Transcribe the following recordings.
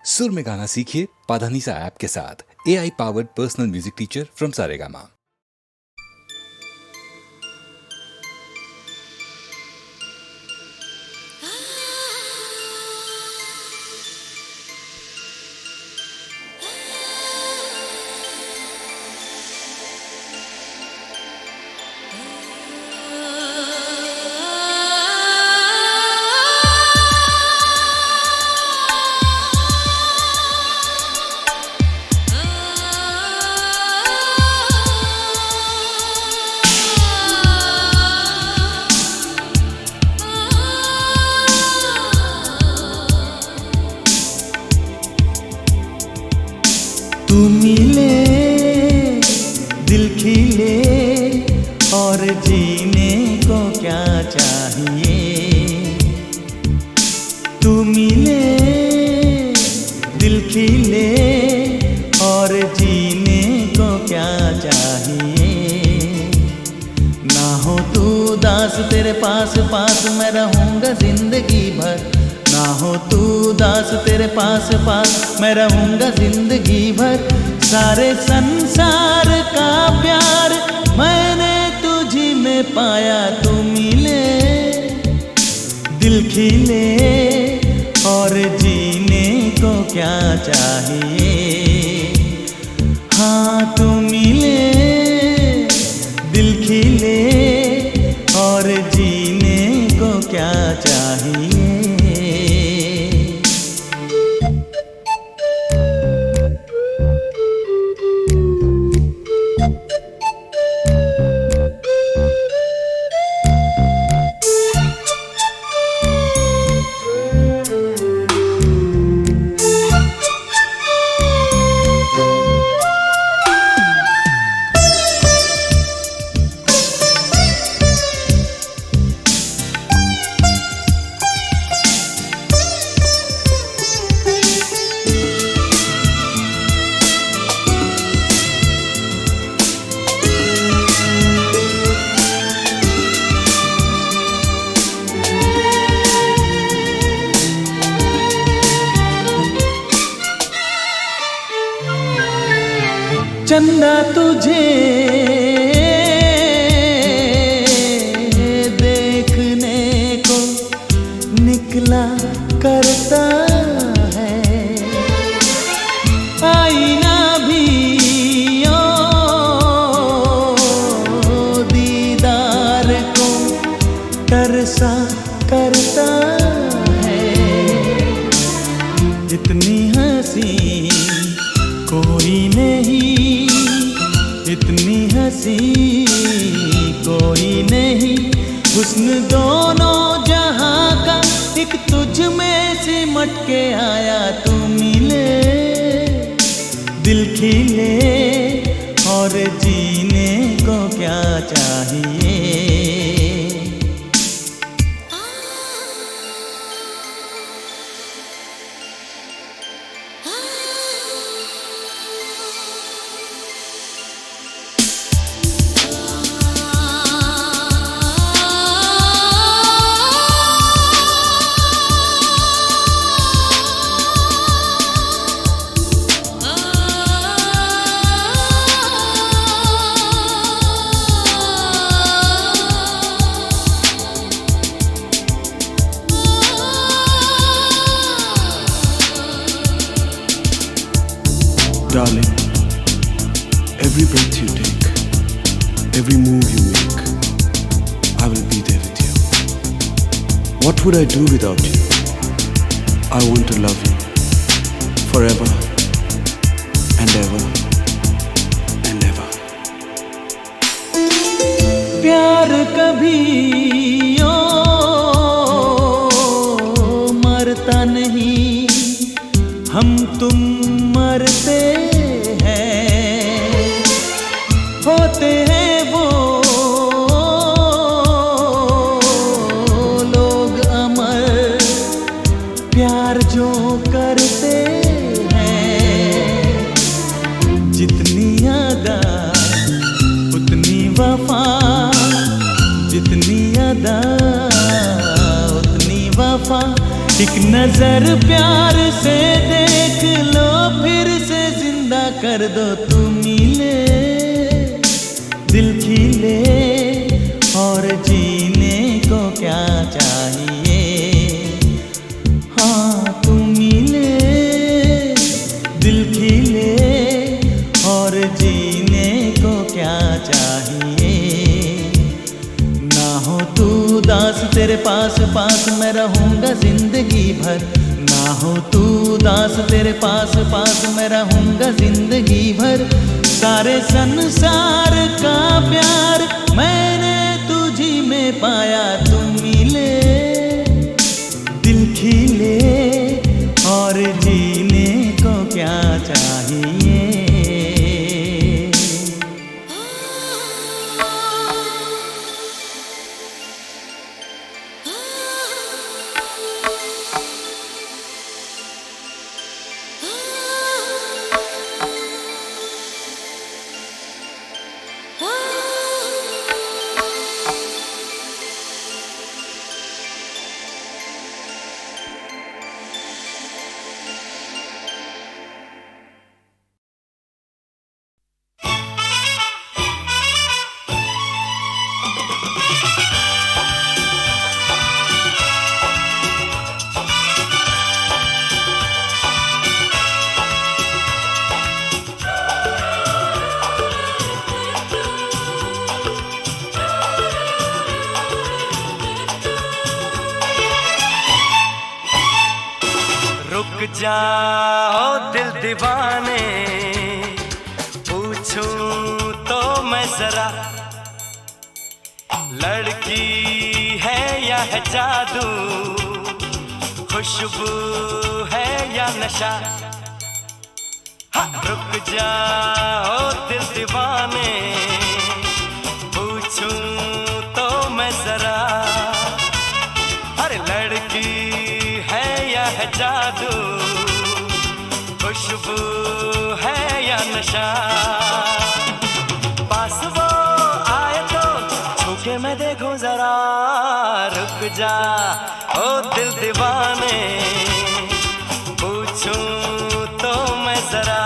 सुर में गाना सीखिए पाधानीसा ऐप के साथ। AI powered personal music teacher from Saregama. तू मिले दिल खिले और जीने को क्या चाहिए। तू मिले दिल खिले और जीने को क्या चाहिए। ना हो तू दास तेरे पास पास मैं रहूँगा जिंदगी भर। ना हो तू दास तेरे पास पास मैं रहूँगा जिंदगी भर। सारे संसार का प्यार मैंने तुझी में पाया। तू मिले दिल खिले और जीने को क्या चाहिए। हाँ तू मिले दिल खिले और जीने को क्या चाहिए। चंदा तुझे देखने को निकला करता है। आईना भी ओ दीदार को तरसा करता है। इतनी हंसी कोई नहीं, इतनी हंसी कोई नहीं। हुस्न दोनों जहां का एक तुझ में सिमट के आया। तू मिले दिल खिले और जीने को क्या चाहिए। Darling, every breath you take, every move you make, I will be there with you. What would I do without you? I want to love you forever and ever and ever. प्यार कभी ओ मरता नहीं, हम तुम मरते हैं। होते हैं वो लोग अमर प्यार जो करते हैं। जितनी अदा उतनी वफा, जितनी अदा उतनी वफा। एक नजर प्यार से देख कर दो तुम मिले, दिल खिले और जीने को क्या चाहिए। हाँ तुम मिले, दिल खिले और जीने को क्या चाहिए। ना हो तू दास तेरे पास पास मैं रहूँगा जिंदगी भर। ना हो तू दास तेरे पास पास मैं रहूँगा जिंदगी भर। सारे संसार का प्यार मैंने तुझी में पाया। तुम मिले, दिल खिले और जीने को क्या चाहिए। रुक जाओ दिल दीवाने, पूछूं तो मैं जरा, लड़की है या है जादू, खुशबू है या नशा। हाँ, रुक जाओ दिल दीवाने, पूछूं तो मैं जरा, अरे लड़की है या है जादू, खुशबू है या नशा। पास वो आए तो छूके मैं देखूं जरा। रुक जा ओ दिल दीवाने, पूछूं तो मैं जरा।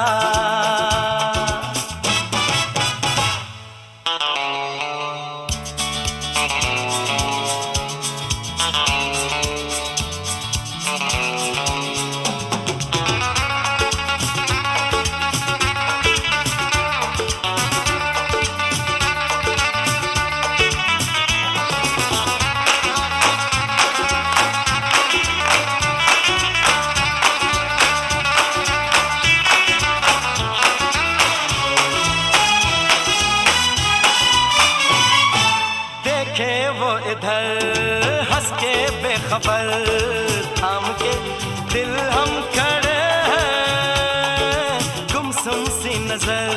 वो इधर हंस के बेखबर, थाम के दिल हम खड़े हैं। गुमसुम सी नजर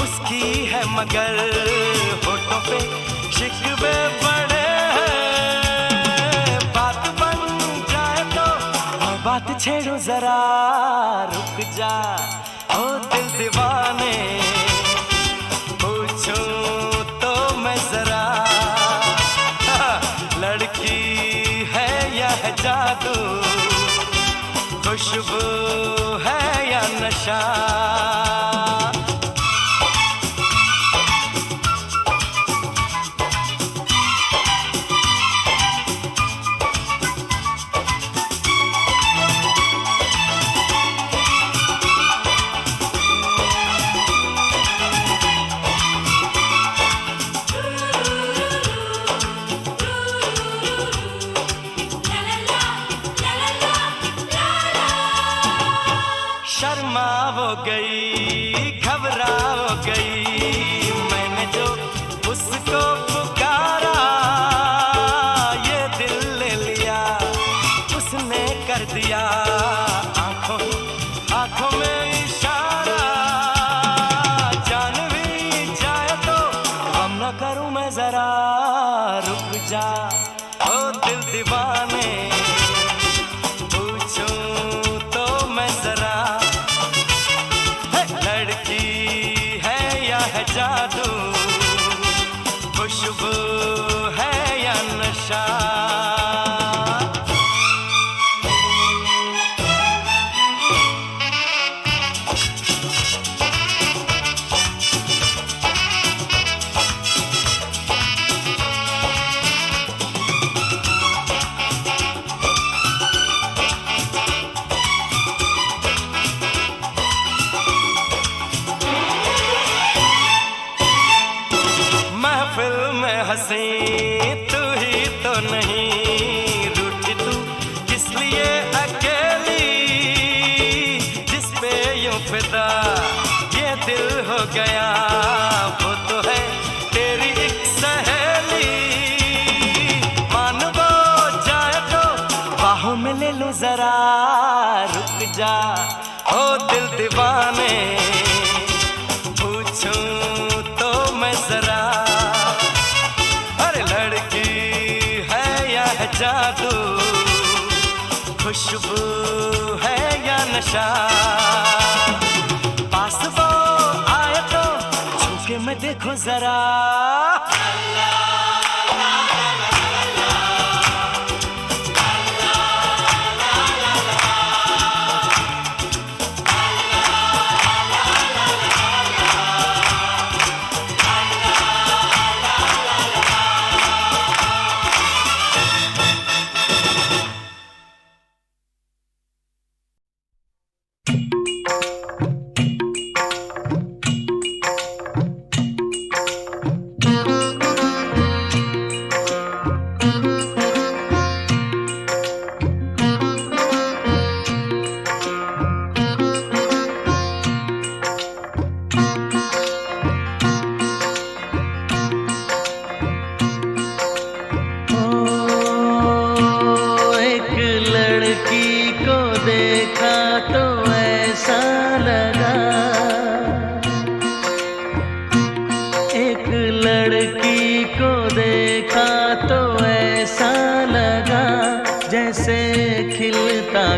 उसकी है मगर होठों पे शिकवे पड़े हैं। बात बन जाए तो बात छेड़ो जरा। रुक जा ओ दिल दीवाने, पूछूं तो मैं जरा, लड़की है या है जादू, खुशबू है या नशा। शर्मा हो गई, घबरा हो गई, मैंने जो उसको पुकारा, ये दिल ले लिया उसने कर दिया, आंखों आंखों में इशारा। जान भी जाए तो हम न करूं मैं जरा। रुक जा ओ दिल दीवाने, हंसी तू ही तो नहीं, रूठी तू किस लिए अकेली, जिस पे यूं फिदा ये दिल हो गया, वो तो है तेरी एक सहेली। मान वो जाए तो बाहों में ले लो जरा, रुक जा ओ दिल दीवाने, पूछूं तो मैं जरा, अरे लड़की है या है जादू, खुशबू है या नशा, पास वो आए तो छू के मैं देखूं जरा।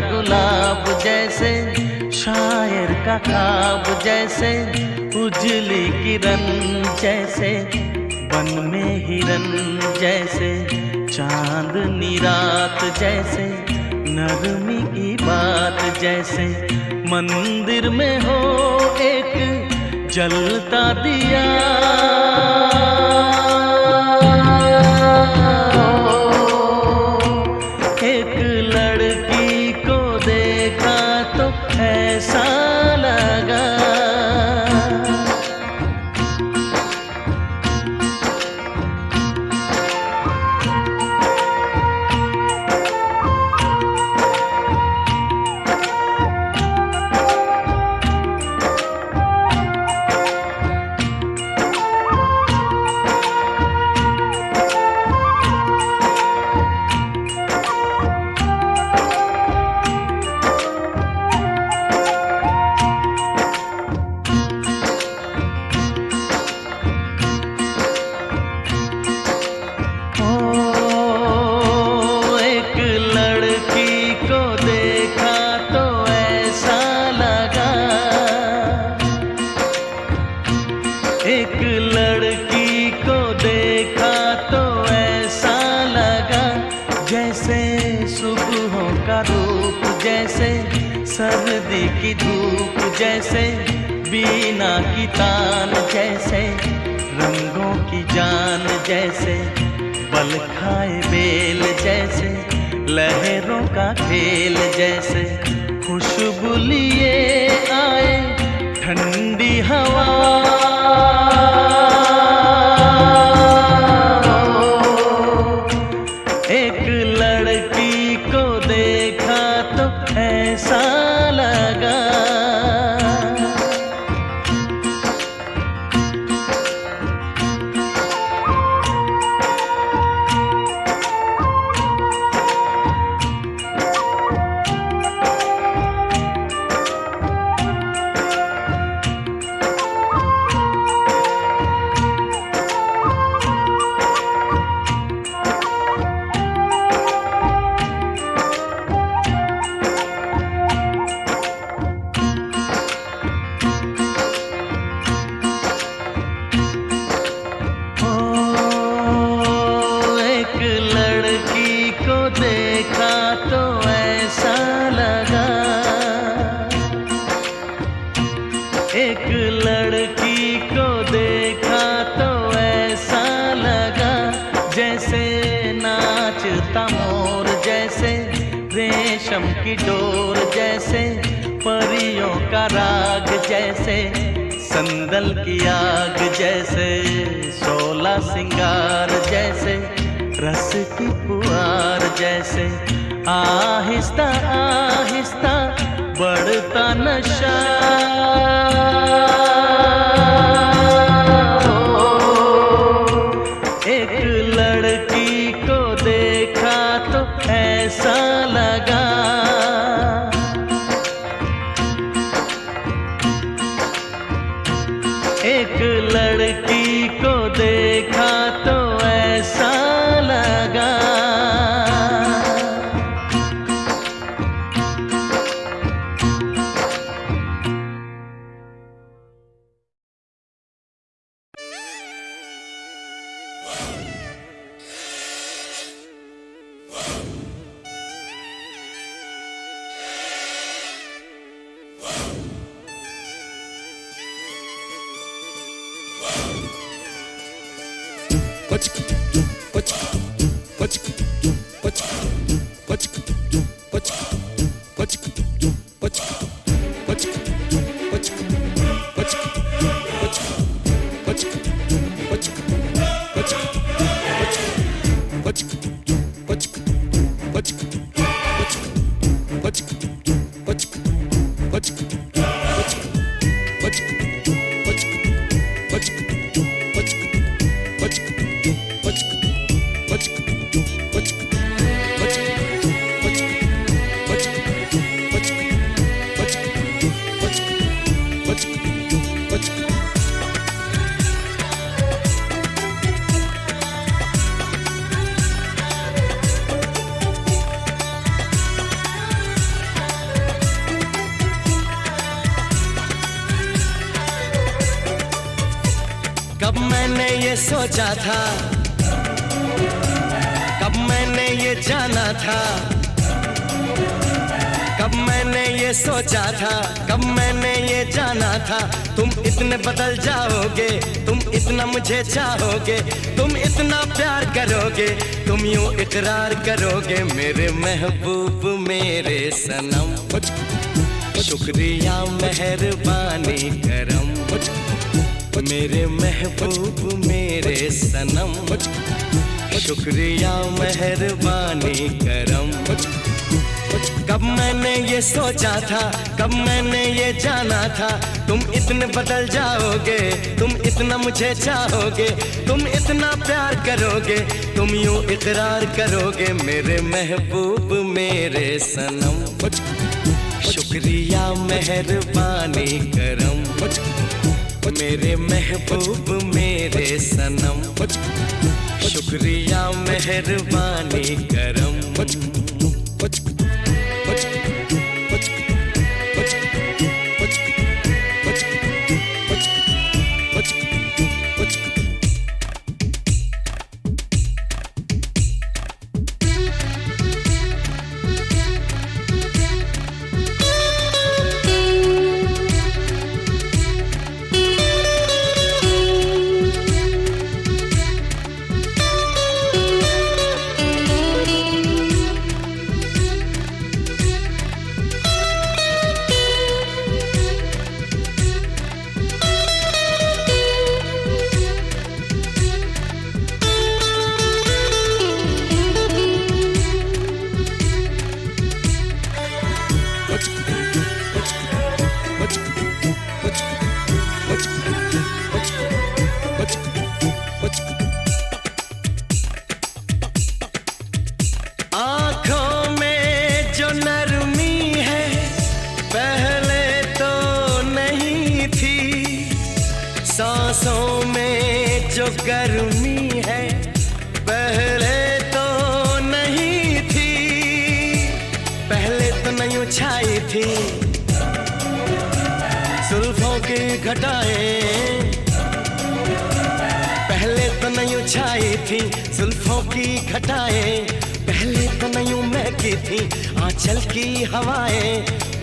गुलाब जैसे शायर का ख्वाब, जैसे उजली किरण, जैसे बन में हिरन, जैसे चांदनी रात, जैसे नरमी की बात, जैसे मंदिर में हो एक जलता दिया, एक लड़की को देखा तो ऐसा लगा, एक लड़की को देखा तो ऐसा लगा, जैसे सुबहों का रूप, जैसे सर्दी की धूप, जैसे बीना की तान, जैसे रंगों की जान, जैसे बल खाए बेल, जैसे लहरों का खेल, जैसे खुशबू लिए आए ठंडी हवा, एक लड़की को देखा तो ऐसा लगा, देखा तो ऐसा लगा, एक लड़की को देखा तो ऐसा लगा, जैसे नाचता मोर, जैसे रेशम की डोर, जैसे परियों का राग, जैसे संदल की आग, जैसे शोला भोला सिंगार जैसे रस की पुआर जैसे आहिस्ता आहिस्ता बढ़ता नशा। एक लड़की को देखा तो ऐसा लगा, एक लड़की को देखा तो ऐसा लगा। कब मैंने ये सोचा था, कब मैंने ये जाना था, कब मैंने ये सोचा था, कब मैंने ये जाना था। तुम इतने बदल जाओगे, तुम इतना मुझे चाहोगे, तुम इतना प्यार करोगे, तुम यूं इकरार करोगे मेरे महबूब मेरे सनम। शुक्रिया मेहरबानी करम मेरे महबूब मेरे सनम। शुक्रिया मेहरबानी करम। कब मैंने ये सोचा था, कब मैंने ये जाना था, तुम इतने बदल जाओगे, तुम इतना मुझे चाहोगे, तुम इतना प्यार करोगे, तुम यूं इकरार करोगे मेरे महबूब मेरे सनम। शुक्रिया मेहरबानी करम मेरे महबूब मेरे सनम। शुक्रिया मेहरबानी करम। आँखों में जो नरमी है पहले तो नहीं थी, सांसों में जो गर्मी है पहले तो नहीं थी, पहले तो नहीं छाई थी जुल्फों की घटाएं, पहले तो नहीं छाई थी जुल्फों की घटाएं, पहले तो नहीं महकी थी आंचल की हवाएं,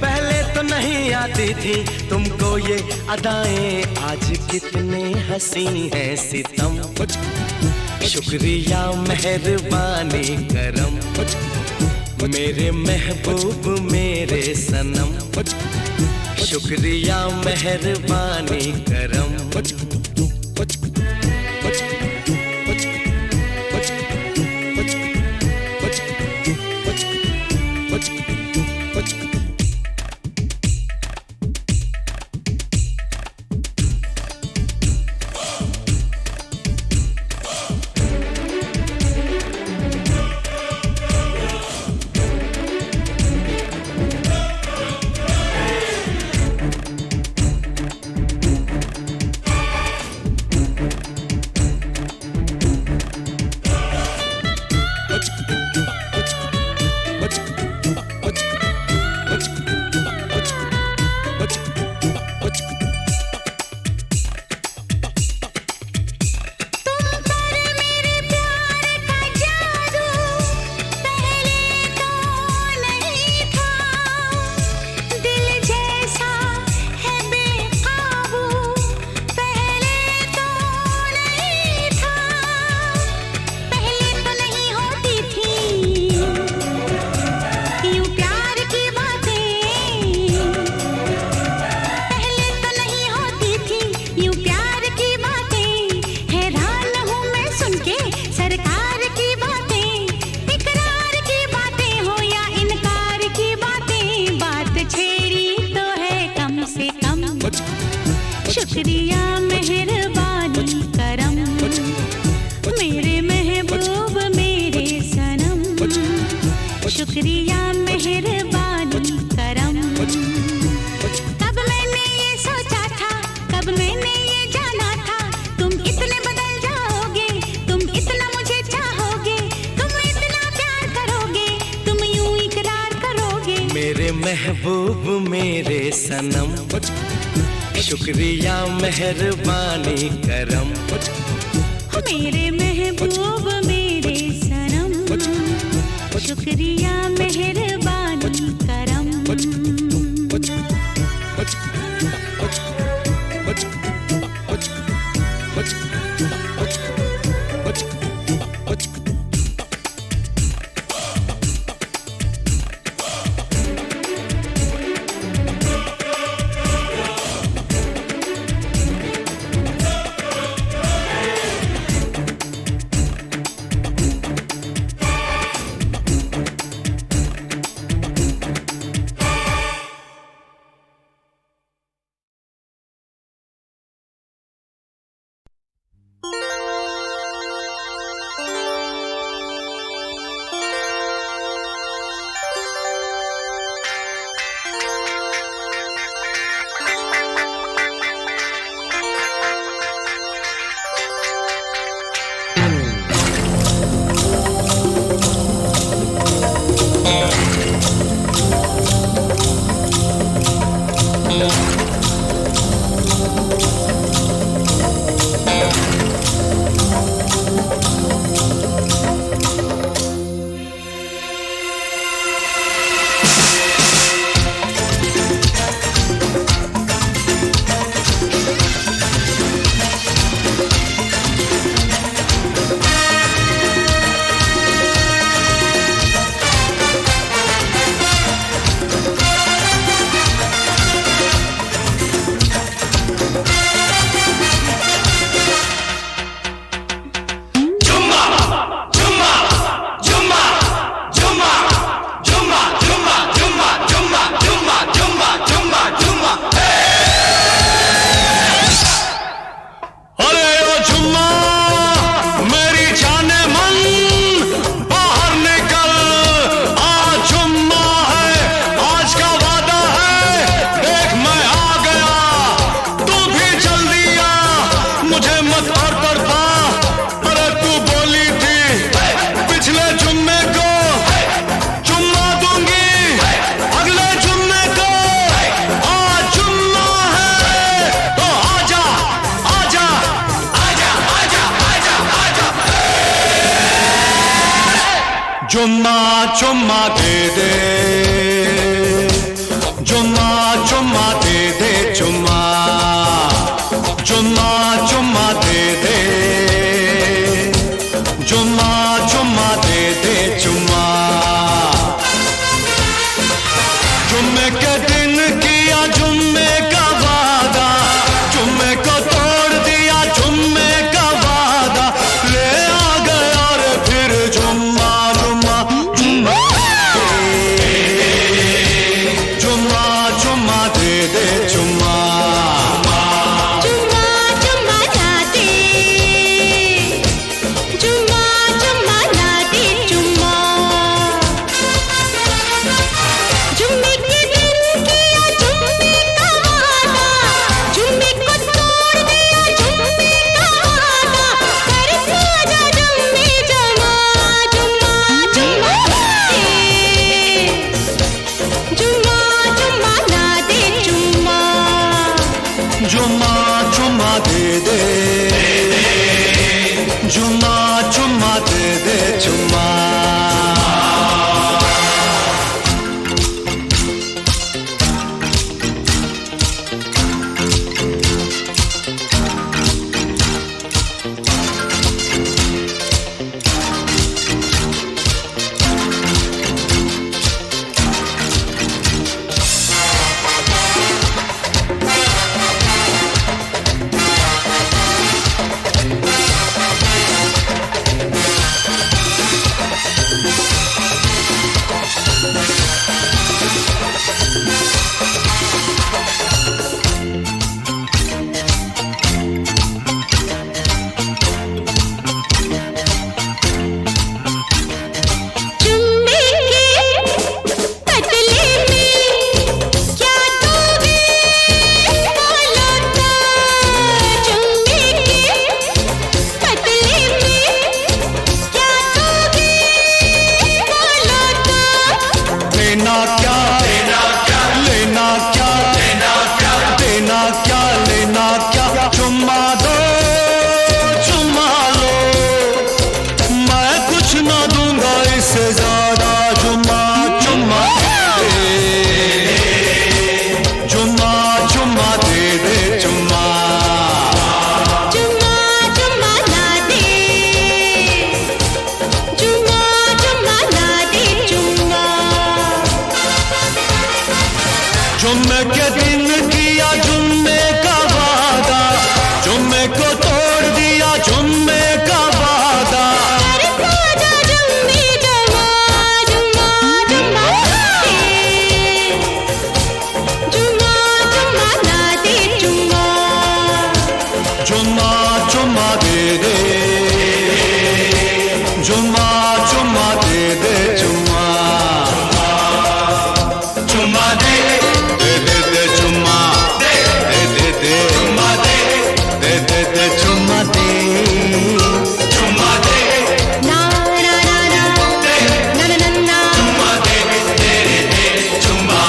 पहले तो नहीं आती थी तुमको ये अदाएं, आज कितने हंसी है सितम। शुक्रिया मेहरबानी करम मेरे महबूब मेरे सनम। शुक्रिया मेहरबानी करम। शुक्रिया मेहरबानी करम मेरे महबूब मेरे सनम, शुक्रिया मेहरबानी करम। कब मैंने ये सोचा था, कब मैंने ये जाना था, तुम इतने बदल जाओगे, तुम इतना मुझे चाहोगे, तुम इतना प्यार करोगे, तुम यूं इकरार करोगे। मेरे महबूब मेरे सनम, शुक्रिया मेहरबानी करम। मेरे महबूब मेरे सनम, शुक्रिया मेहरबानी करम। चुम्मा चुम्मा दे दे, चुम्मा चुम्मा दे दे, चुम्मा चुम्मा चुम्मा दे दे, चुम्मा चुम्मा दे दे, चुम्मा। जुम्मे के दिन किया जुम्मे का वादा, जुम्मे को तोड़ दिया जुम्मे का वादा, ले आ गया रे फिर जुम्मा जुम्मा जुम्मा जुम्मा जुम्मा दे दे, जुम्मा जुम्मा जुम्मा ला दे, जुम्मा जुम्मा ला दे, जुम्मा। जुम्मे के दिन किया जुम्मे का वादा, जुम्मे को तोड़ दिया जुम्मे का वादा, करके आजा जुम्मे जमा, जुम्मा जुम्मा दे, जुम्मा जुम्मा ला दे, जुम्मा। जुम्मा जुम्मा दे दे, जुम्मा जुम्मा दे दे, जुम्मा। किया जुम्मे का वादा, जुम्मे को तोड़ दिया जुम्मे का वादा। करता जा जुम्मे जमा जुम्मा जुम्मा जुम्मा जुम्मा ना दे जुम्मा जुम्मा जुम्मा दे दे, जुम्मा जुम्मा दे दे, जुम्मा जुम्मा दे दे दे दे, जुम्मा दे दे दे दे, जुम्मा दे दे दे दे, जुम्मा दे जुम्मा दे ना ना ना ना ना ना ना ना जुम्मा दे दे दे जुम्मा।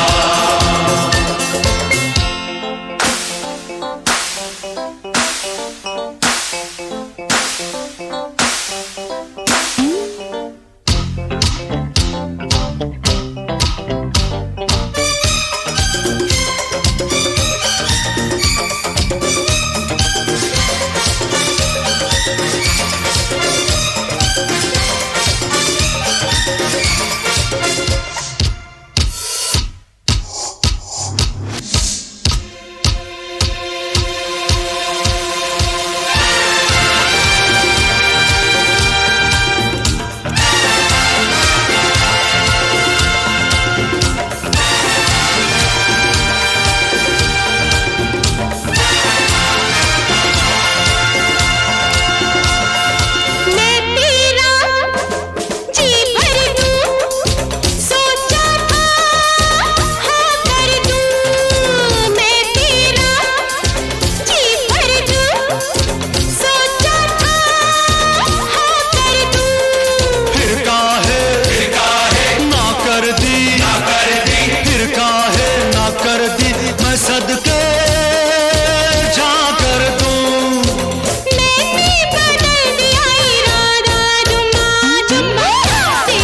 मैं तेरा जी भर दूं सोचा था हाँ कर दूं मैं तेरा जी भर दूं सोचा था हाँ कर दूं फिर काहे ना कर दी, फिर काहे ना कर दी, मैं सदके जा कर दूं। मैंने बदल दिया इरादा जुम्मा जुम्मा दे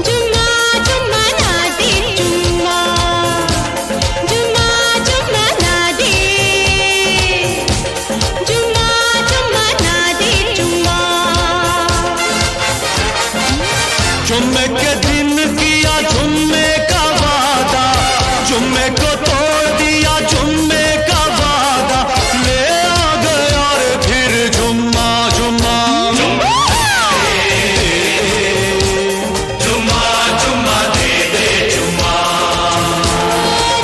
जुम्मा जुम्मा ना दे जुम्मा जुम्मा जुम्मा ना दे जुम्मा जुम्मा ना दे जुम्मा जुम्मे के दिन किया जुम्मे का वादा, जुम्मे को तोड़ दिया जुम्मे का वादा, ले आ गया रे फिर जुम्मा जुम्मा जुम्मा जुम्मा दे दे जुम्मा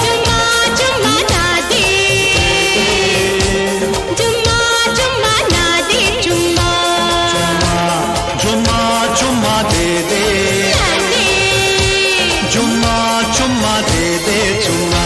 जुम्मा जुम्मा ना दे जुम्मा जुम्मा ना दे जुम्मा जुम्मा जुम्मा दे दे, ना दे जुम्मा जुम्मा दे दे जुम्मा।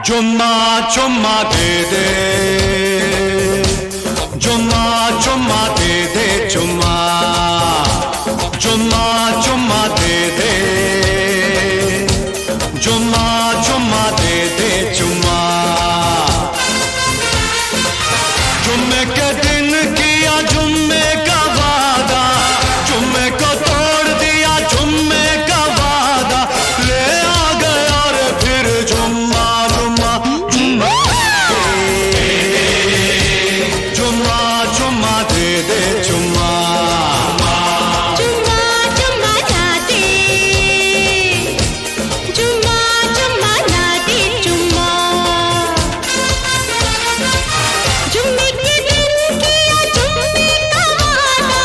चुम्मा चुम्मा दे दे, चुम्मा चुम्मा दे दे, चुम्मा चुम्मा चुम्मा दे दे, चुम्मा चुम्मा दे दे, चुम्मा। जुम्मे के दिन किया जुम्मे का वादा, जुम्मे को तोड़ दिया जुम्मे का वादा, ले आ गया रे फिर जुम्मा जुम्मा जुम्मा, जुम्मा जुम्मा दे दे, जुम्मा चुम्मा चुम्मा ना दे, चुम्मा चुम्मा ना दे, चुम्मा। जुम्मे के दिन किया जुम्मे का वादा,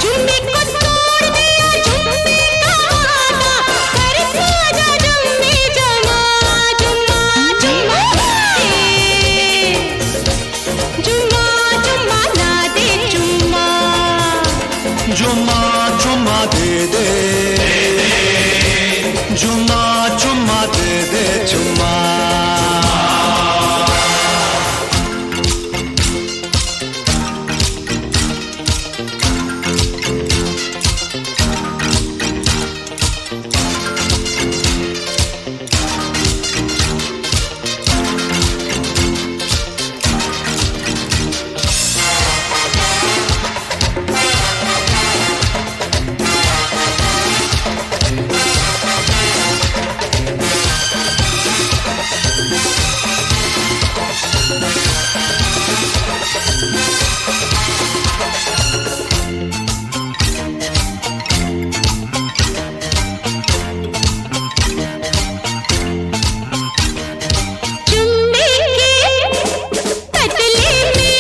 जुम्मे को तोड़ दिया जुम्मे का वादा, कर साजा जुम्मे जमा, जुम्मा जुम्मा दे, जुम्मा जुम्मा ना दे, जुम्मा। जुम्मा जुम्मा दे दे, जुम्मा जुम्मा दे दे, जुम्मा। जुम्मे के पतले में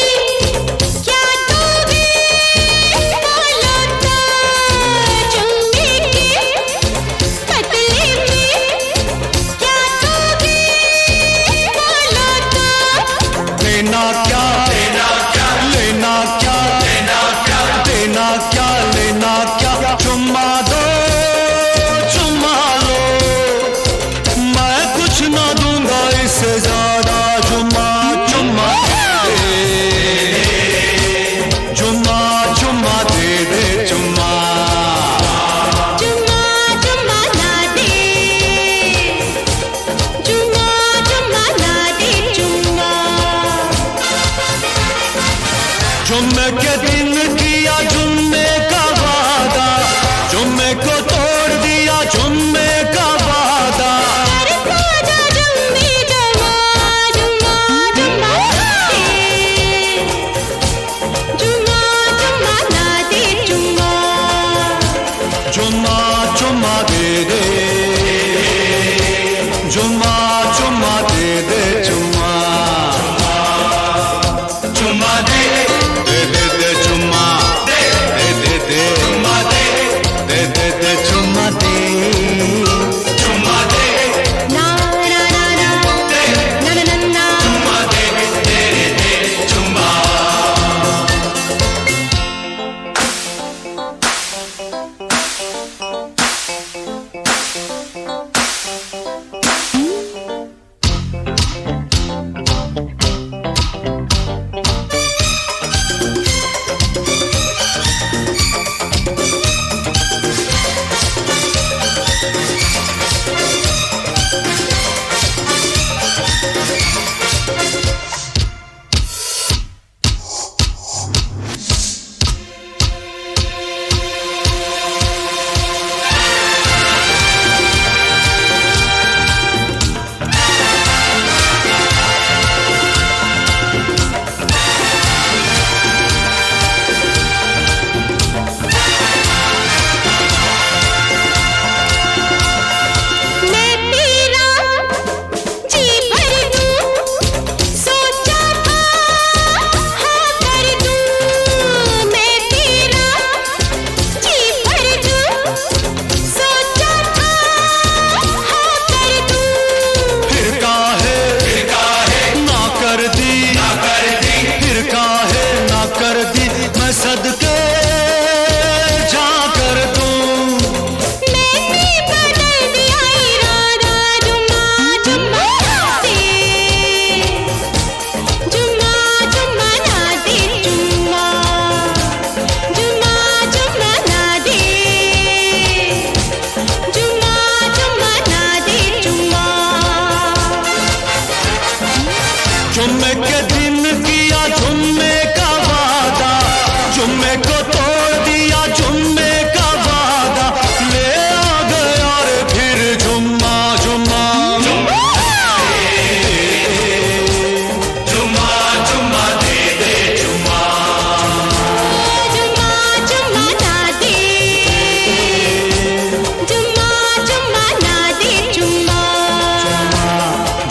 क्या दोगे बोलो तो, जुम्मे के पतले में क्या दोगे बोलो तो। देना क्या लेना क्या, लेना क्या लेना क्या, देना क्या लेना क्या, चुम्मा दो चुम्मा लो, मैं कुछ ना दूंगा इससे ज्यादा, जुम्मा चुम्मा दे दे, जुम्मा चुम्मा दे दे, जुम्मा चुम्मा चुम्मा ना दे, चुम्मा चुम्मा ना दे, चुम्मा। जुम्मे के दिन किया जुम्मे का वादा, जुम्मे को तोड़ दिया जुम्मे का वादा, कर साजा जुम्मे जमा, जुम्मा जुम्मा दे, जुम्मा जुम्मा ना दे, जुम्मा। जुम्मा जुम्मा दे दे, जुम्मा जुम्मा दे दे, जुम्मा जुम्मा दे दे दे दे, जुम्मा दे दे दे, जुम्मा दे दे दे, जुम्मा दे, जुम्मा दे ना ना ना ना ना ना ना ना। जुम्मा दे दे दे, जुम्मा। जुम्मे के दिन किया जुम्मे का वादा, जुम्मे को तोड़ दिया जुम्मे का वादा, ले आ गया रे फिर जुम्मा जुम्मा जुम्मा जुम्मा दे दे जुम्मा जुम्मा जुम्मा ना दे, जुम्मा जुम्मा ना दे, जुम्मा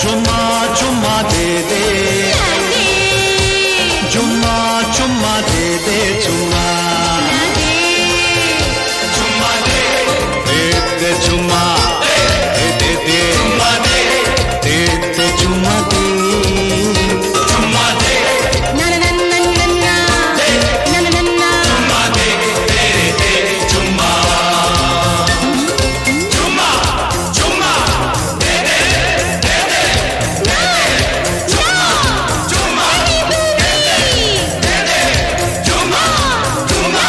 जुम्मा जुम्मा दे दे ना दे, जुम्मा जुम्मा दे दे जुम्मा ना दे, जुम्मा दे दे जुम्मा दे दे दे जुम्मा दे दे जुम्मा दे जुम्मा दे ना ना ना ना ना ना ना ना ना जुम्मा दे तेरे दे जुम्मा जुम्मा जुम्मा दे दे दे दे जुम्मा जुम्मा दे दे दे दे जुम्मा जुम्मा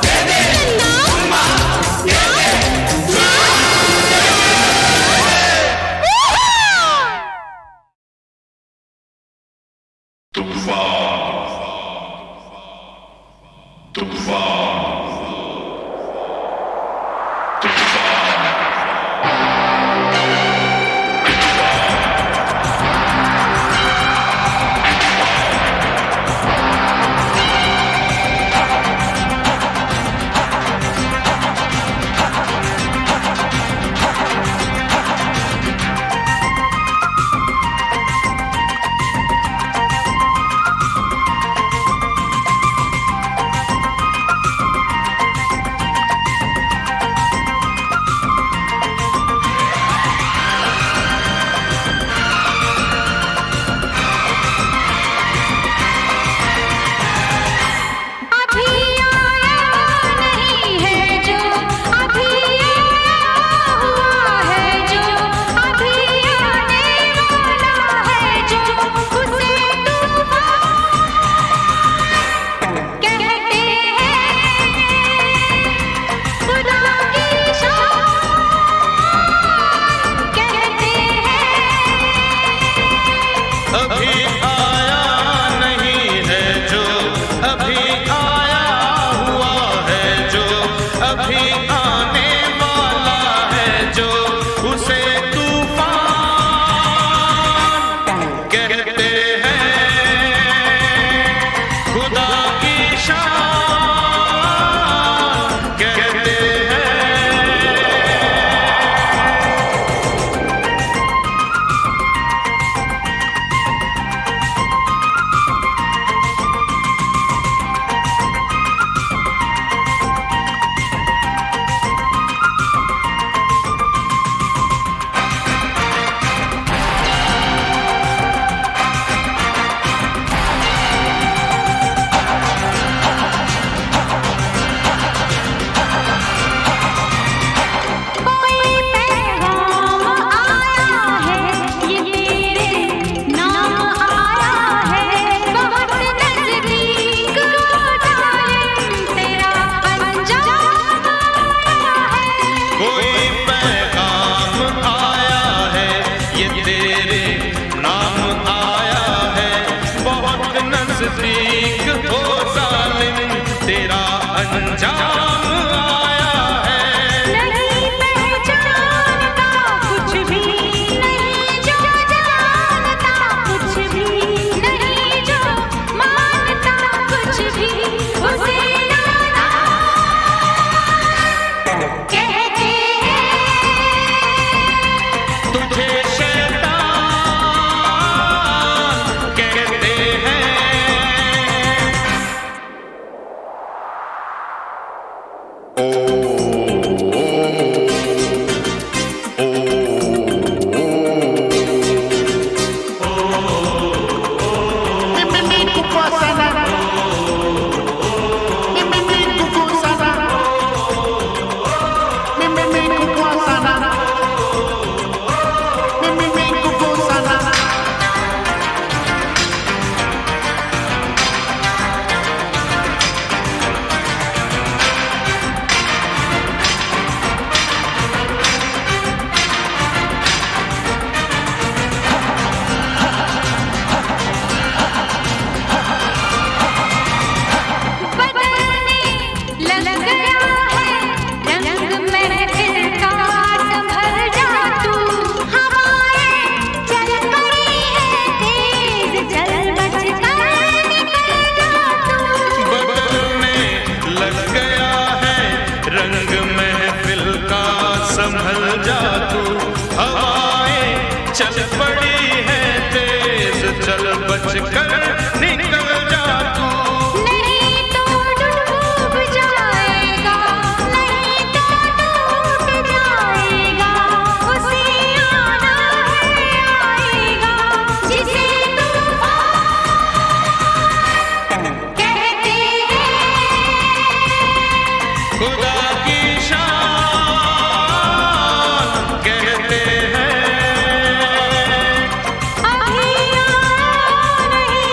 दे दे जुम्मा दे अभी आया नहीं है जो, अभी आया हुआ है जो, अभी आने वाला है जो, उसे तूफान कहते हैं, खुदा की शान कहते हैं। अभी आया नहीं है जो, अभी आया हुआ है जो, अभी आने वाला है जो, उसे तूफान कहते हैं, खुदा की शान कहते हैं। कोई पैगाम आया है, ये तेरे नाम आया है, बहुत नजदीक जालिम तेरा अंजाम आया है। कोई पैगाम आया है, ये तेरे नाम आया है, बहुत नजदीक हो जालिम तेरा अंजाम आया है। नहीं पहचानता कुछ भी नहीं जो जानता, कुछ भी नहीं जो मानता, कुछ भी उसे नाना कहते हैं। तुझे शैतान कहते हैं। बच कर निकल जा तू। नहीं तो डूब जाएगा, नहीं तो टूट जाएगा। उसे आना है आएगा, जिसे तूफान कहते हैं। खुदा की शान कहते हैं। अभी आना नहीं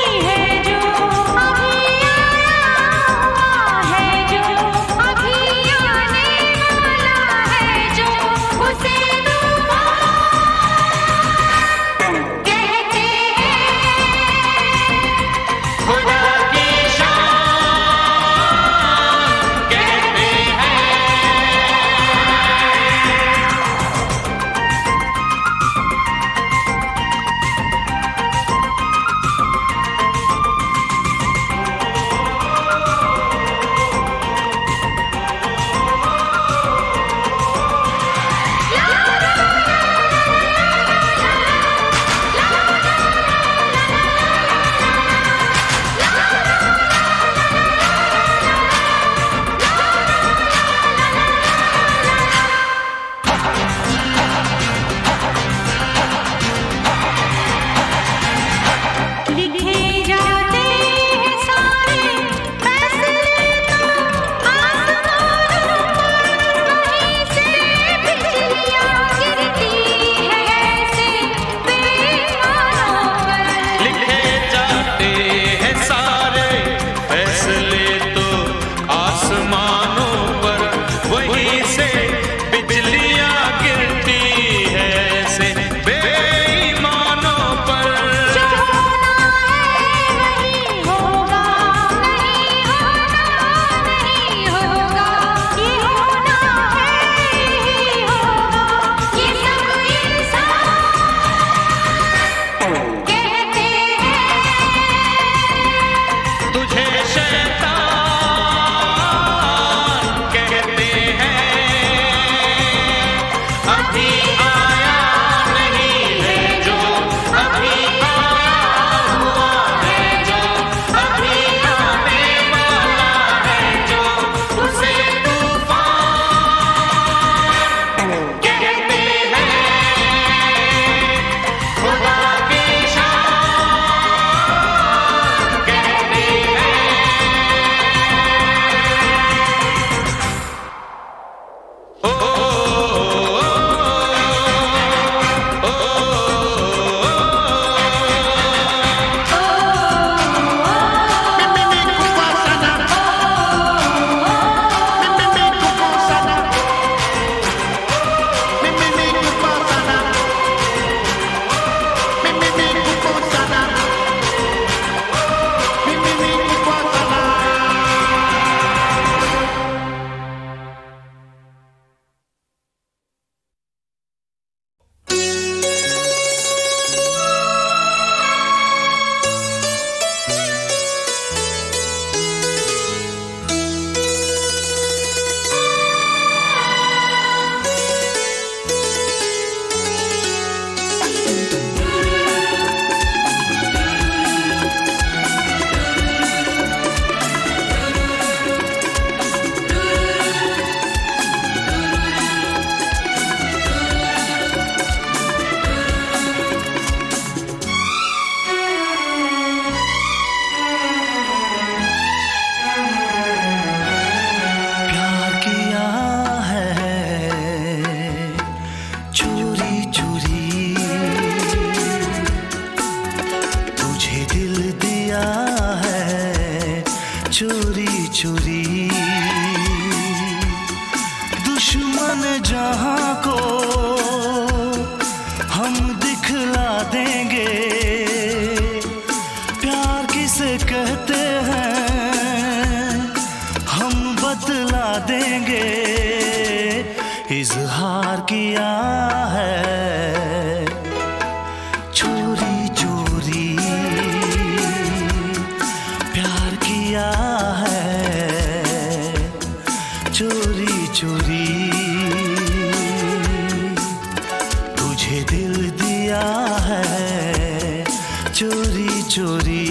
चोरी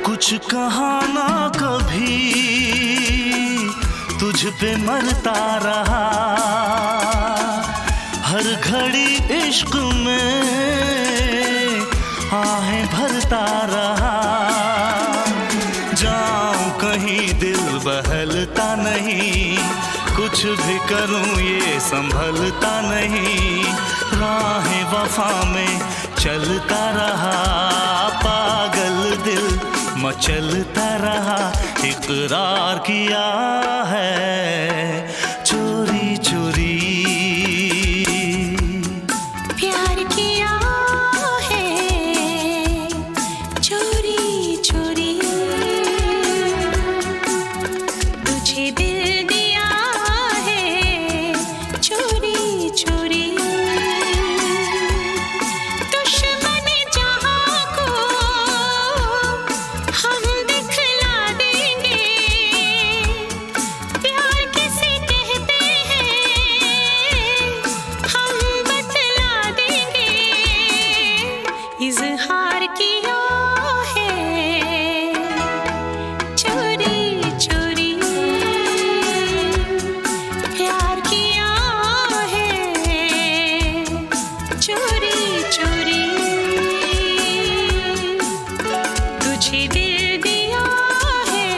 कुछ कहा ना कभी तुझ पे मरता रहा, हर घड़ी इश्क में आहें भरता रहा। जाऊं कहीं दिल बहलता नहीं, कुछ भी करूं ये संभलता नहीं। राहें वफा में चलता रहा, पागल दिल मचलता रहा। इकरार किया है चोरी चोरी, प्यार किया है चोरी चोरी, तुझे दिल दिया है चोरी चोरी। दुश्मन जहां को हम दिखला देंगे, प्यार किसे कहते हैं हम बतला देंगे। इजहार किया है चोरी चोरी, प्यार किया है चोरी चोरी, तुझे दिल दिया है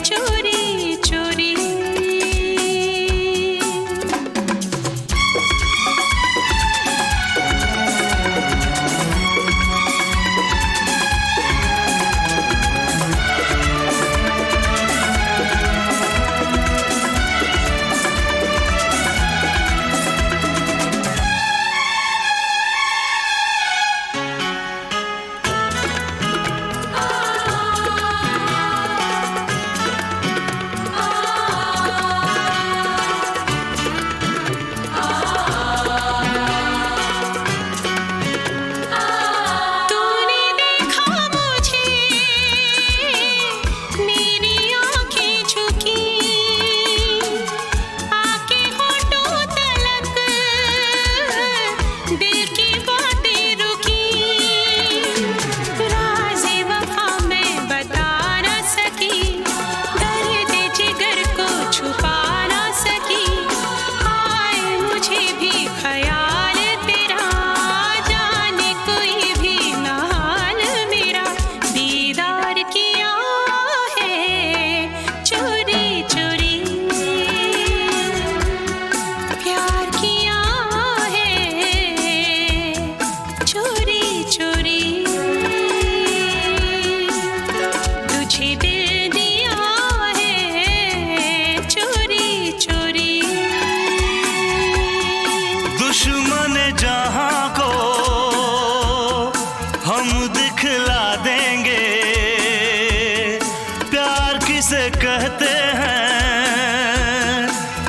चोरी चोरी। तूने देखा मुझे, मेरी आँखें झुकी, आके होठों तलक दिल की बातें रुकी। राज़े वफ़ा मैं बता न सकी, दर्द जिगर को छुपा न सकी। आए मुझे भी ख्याल तेरा, जाने कोई भी ना हाल मेरा। दीदार किया है चोरी चोरी, प्यार किया है चोरी चोरी, तुझे दिल दिया है चोरी चोरी। दुश्मन जहां को हम दिखला देंगे, प्यार किसे कहते हैं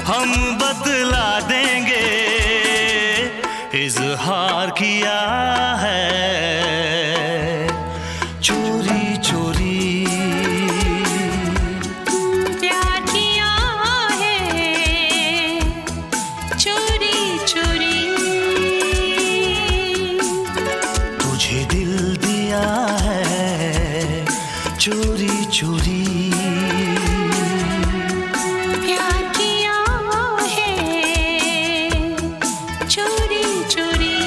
हम बतला देंगे। इजहार किया है चोरी चोरी, प्यार किया है चोरी चोरी, तुझे दिल दिया है चोरी चोरी। प्यार किया है चोरी चोरी।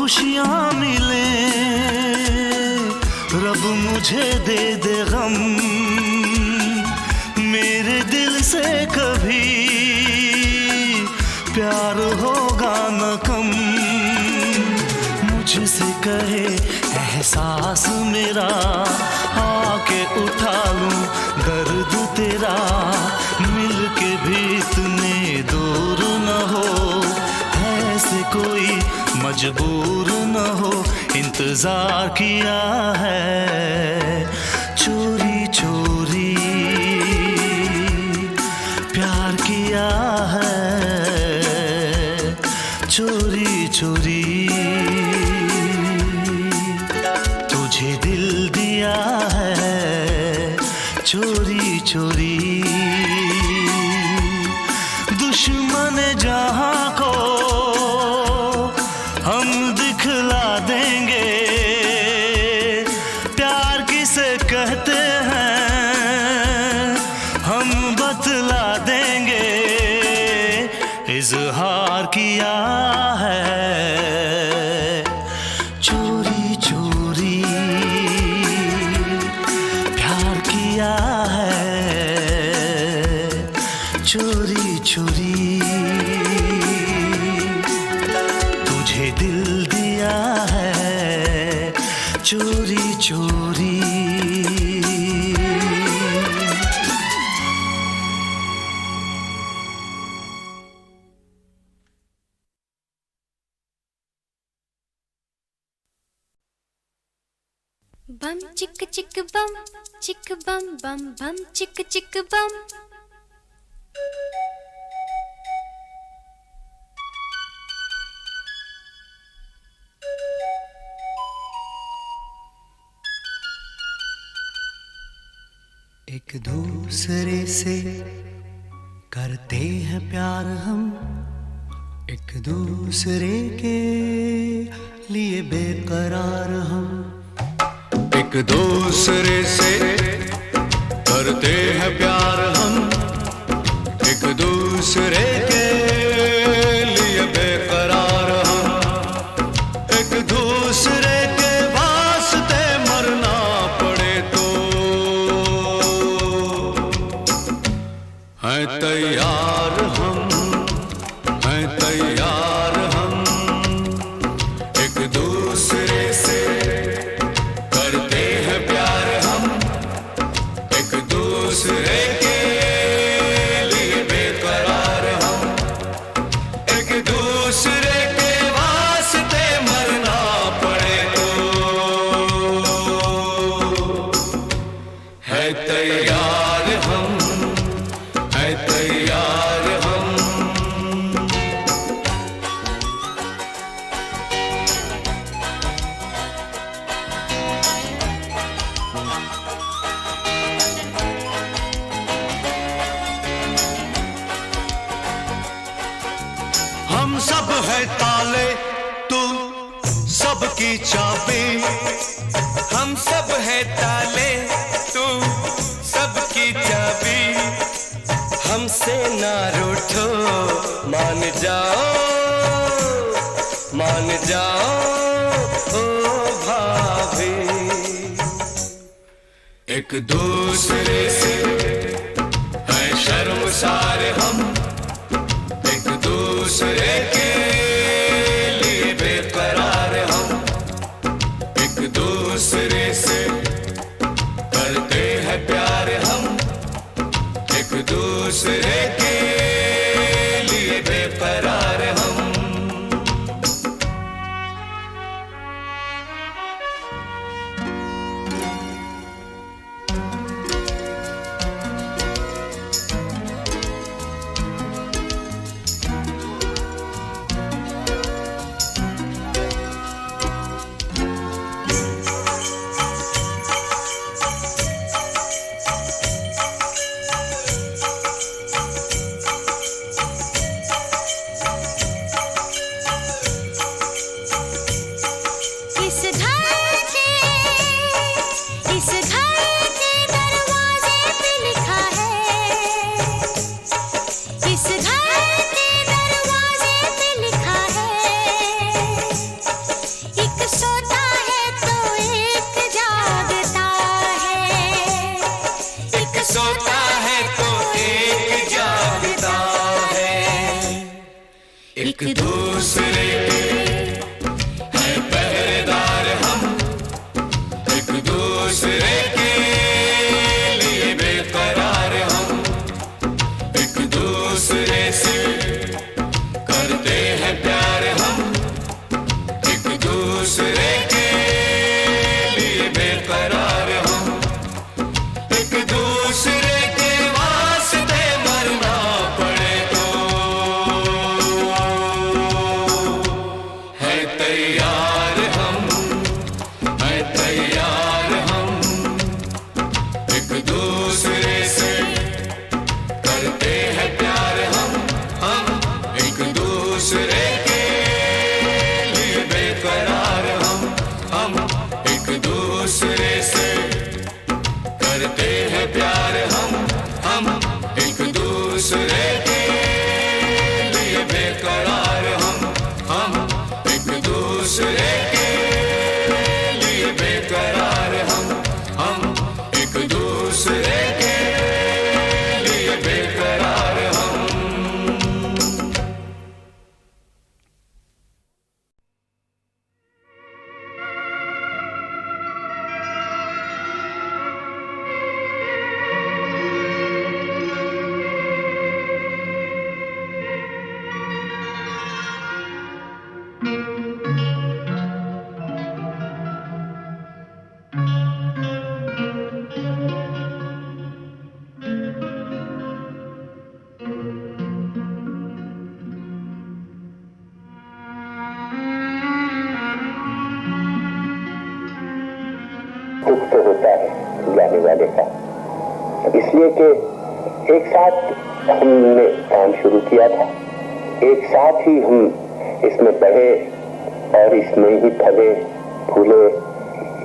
खुशियां मिले, रब मुझे दे दे गम, मेरे दिल से कभी प्यार होगा न कम। मुझसे कहे एहसास मेरा, आके उठा लूं दर्द तेरा, मिलके भी इतने दूर न हो, ऐसे कोई मजबूर न हो। इंतजार किया है चोरी चोरी, प्यार किया है चोरी चोरी, तुझे दिल दिया है चोरी चोरी। दुश्मन जहां को हम दिखला देंगे, प्यार किसे कहते हैं हम बतला देंगे। इजहार किया है चोरी चोरी, प्यार किया है चोरी चोरी, तुझे दिल दिया है चोरी चोरी। बम चिक चिक बम चिक बम बम बम चिक चिक बम। एक दूसरे से करते हैं प्यार हम, एक दूसरे के लिए बेकरार हम। एक दूसरे से करते हैं प्यार हम, एक दूसरे के लिए बेकरार हम। एक दूसरे के वास्ते मरना पड़े तो हैं तैयार हम, हैं तैयार हम। एक दूसरे से करते हैं प्यार हम, एक दूसरे के लिए बेकरार हम। एक दूसरे के वास्ते मरना पड़े तो है तैयार हम, है तैयार हम। हम सब है ताले, तू सबकी चाबी। हम सब है ताले, तू सबकी चाबी। हमसे ना रूठो, मान जाओ, मान जाओ ओ भाभी। एक दूसरे से है शर्मसार हम, एक दूसरे के लिए बेकरार हम। एक दूसरे से करते हैं प्यार हम, एक दूसरे के लिए बेकरार हम। एक दूसरे के है पहरेदार हम, एक दूसरे के लिए बेकरार हम, एक दूसरे से करते हैं प्यार हम, एक दूसरे के लिए बेकरार हम, एक दूसरे के वास्ते मरना पड़े तो है तैयार हम, है तैयार हम, एक दूसरे से करते हैं प्यार हम एक दूसरे के लिए बेकरार हम एक दूसरे से करते हैं प्यार हम एक दूसरे के लिए बेकरार हम एक दूसरे के लिए बेकरार हम एक दूसरे के लिए बेकरार हम। दुख तो होता है जाने वाले का, इसलिए कि एक साथ हमने काम शुरू किया था, एक साथ ही हम इसमें बढ़े और इसमें ही फले फूले,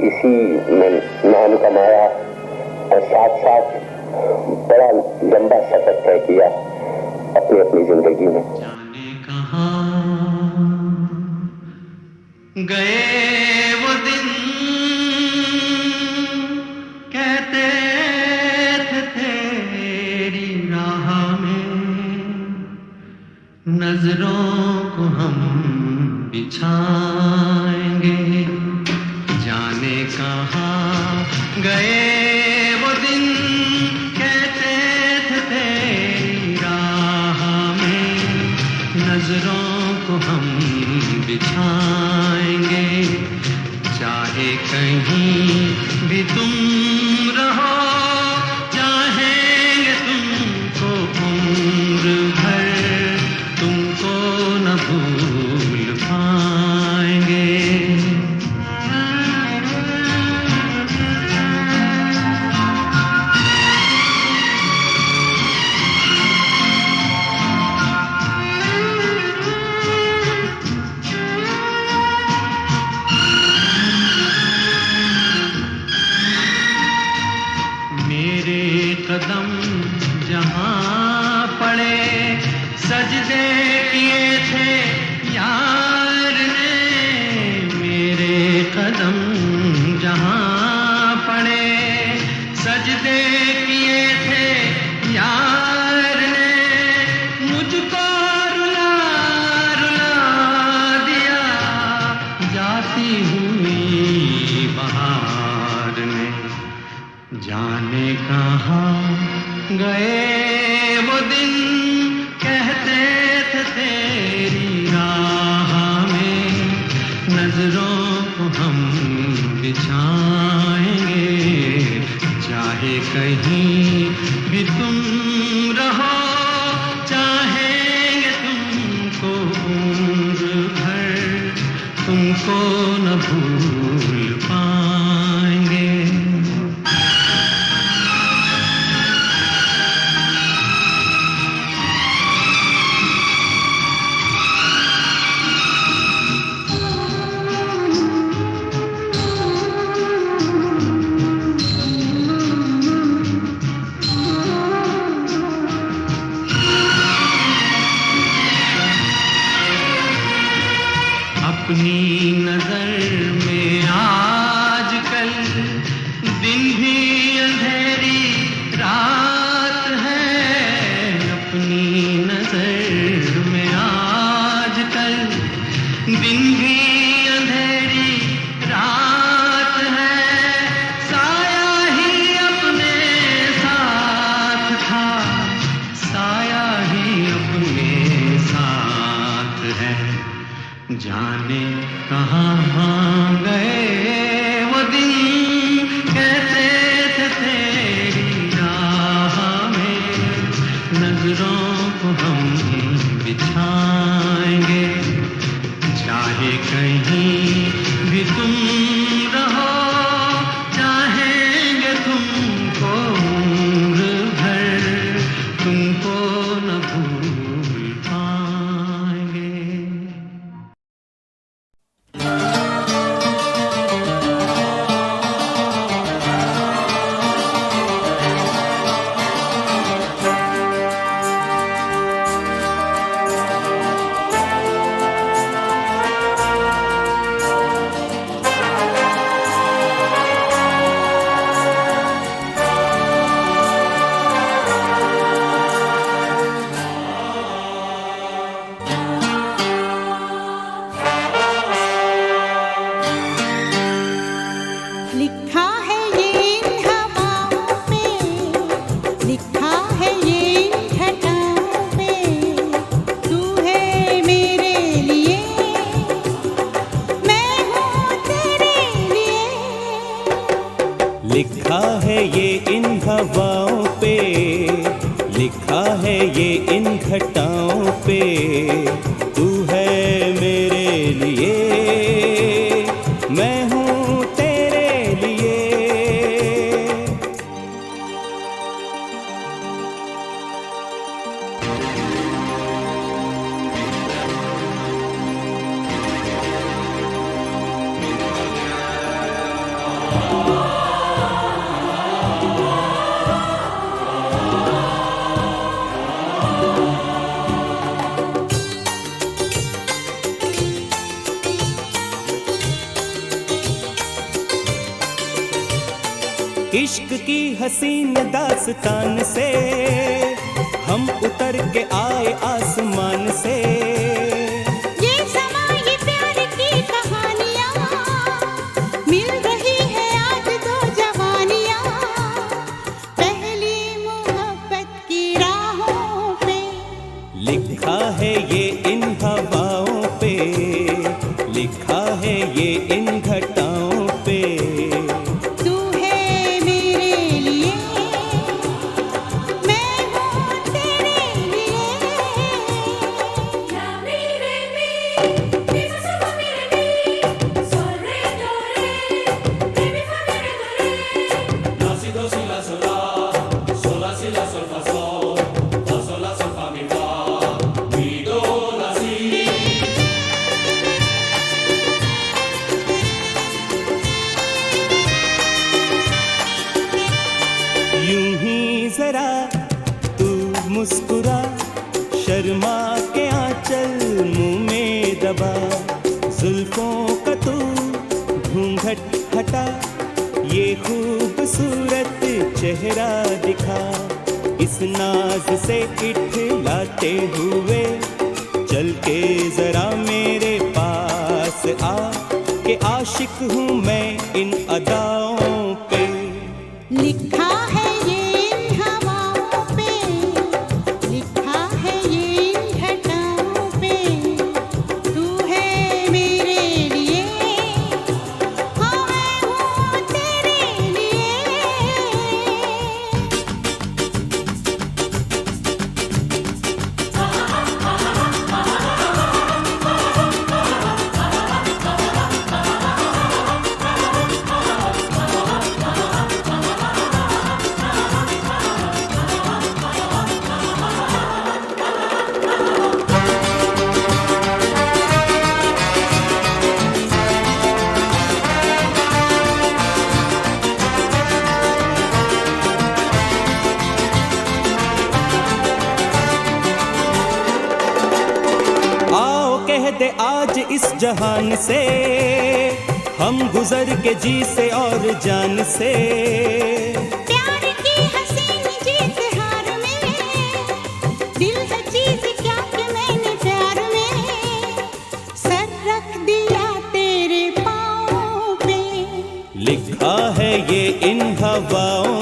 इसी में नाम कमाया और साथ साथ बड़ा लंबा सफर तय किया अपनी अपनी जिंदगी में। जाने कहाँ गए वो दिन, कहते थे तेरी राह में नजरों को हम बिछाएंगे। जाने कहाँ गए वो दिन, कहते थे तेरी राह में नजरों को हम बिछाएंगे। चाहे कहीं भी तुम रहो, चाहेंगे तुमको उम्र भर, तुमको न भूल पाएंगे। मेरे कदम जहाँ पड़े, सजदे किए थे यार ने। मेरे कदम जहाँ पड़े, सजदे किए थे यार ने। मुझको रुला रुला दिया जाती हुई बहार ने। जाने कहाँ गए वो दिन, कहते थे तेरी राह में नजरों को हम बिछाएंगे। चाहे कहीं भी तुम रहो, चाहेंगे तुमको उम्र भर, तुमको न भूल पाएंगे। अपनी नजर में आजकल दिन भी अंधेरी रात है। अपनी नजर में आज जाने कहाँ गए वो दिन कहते थे तेरी राह में नजरों को हम बिछाएंगे चाहे कहीं भी तुम रहो चाहेंगे तुमको उम्र भर तुमको न भूल पाएंगे। लिखा है ये इन हवाओं पे लिखा है ये इन घटाओं पे तू है मेरे लिए मैं हूँ तेरे लिए। लिखा है ये इन हवाओं पे लिखा है ये इन घटाओं पे तू है मेरे लिए मैं हूँ तेरे लिए। इश्क की हसीन दास्तान से हम उतर के आए आसमान से ये समा ये प्यार की कहानियाँ मिल रही है आज दो जवानियाँ पहली मोहब्बत की राहों पे। लिखा है ये इन हवाओं पे लिखा है ये इन घटाओं पे तू है मेरे लिए मैं हूँ तेरे लिए। यूं ही जरा तू मुस्कुरा शर्मा के आंचल मुंह में दबा जुल्फों का तू घूंघट हटा ये खूबसूरत चेहरा दिखा इस नाज से इठलाते हुए चल के जरा मेरे पास आ के आशिक हूँ मैं इन अदाओं पे। लिखा है ये इन हवाओं पे लिखा है ये इन घटाओं पे तू है मेरे लिए हाँ मैं हूँ तेरे लिए। दे आज इस जहान से हम गुजर के जी से और जान से प्यार की हसीन जीत हार में दिल है चीज क्या कि मैंने प्यार में सर रख दिया तेरे पाँव पे। लिखा है ये इन हवाओं